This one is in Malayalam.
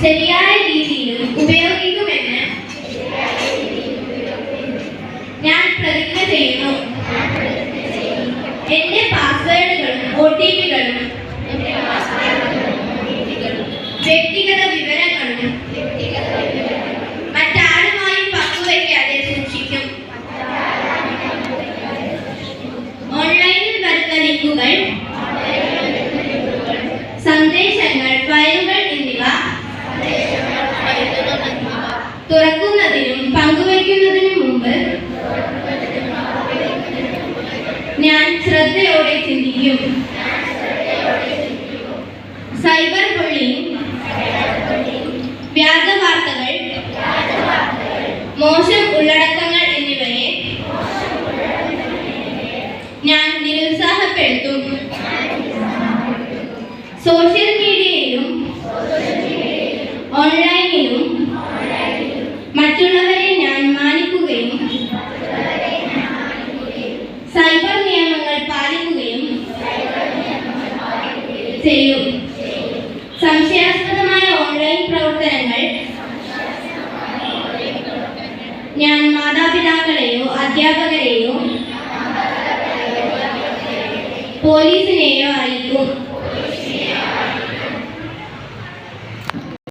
ശരിയായ രീതിയിലും ഉപയോഗിക്കുമെന്ന് ഞാൻ പ്രതിജ്ഞ ചെയ്യുന്നു. എന്റെ പാസ്വേഡുകളും OTP-കളും വ്യക്തിഗത വിവരങ്ങളും മറ്റാരുമായും പങ്കുവയ്ക്കാതെ സൂക്ഷിക്കും. ഓൺലൈനിൽ വരുന്ന ലിങ്കുകൾ, സന്ദേശങ്ങൾ, ഫയലുകൾ എന്നിവ തുറക്കുന്നതിനും പങ്കുവയ്ക്കുന്നതിനും മുമ്പ് ഞാൻ ശ്രദ്ധയോടെ ചിന്തിക്കും. സൈബർ ബുള്ളിയിങ്, വ്യാജ വാർത്തകൾ, മോശം ഉള്ളടക്കങ്ങൾ എന്നിവയെ ഞാൻ നിരുത്സാഹപ്പെടുത്തും. സോഷ്യൽ മീഡിയയിലും ഓൺലൈനിലും മറ്റുള്ളവരെ ഞാൻ മാനിക്കുകയും സൈബർ നിയമങ്ങൾ പാലിക്കുകയും ചെയ്യും. സംശയാസ്പദമായ ഓൺലൈൻ പ്രവർത്തനങ്ങൾ ഞാൻ മാതാപിതാക്കളെയോ അധ്യാപകരെയോ പോലീസിനെയോ അറിയിക്കും.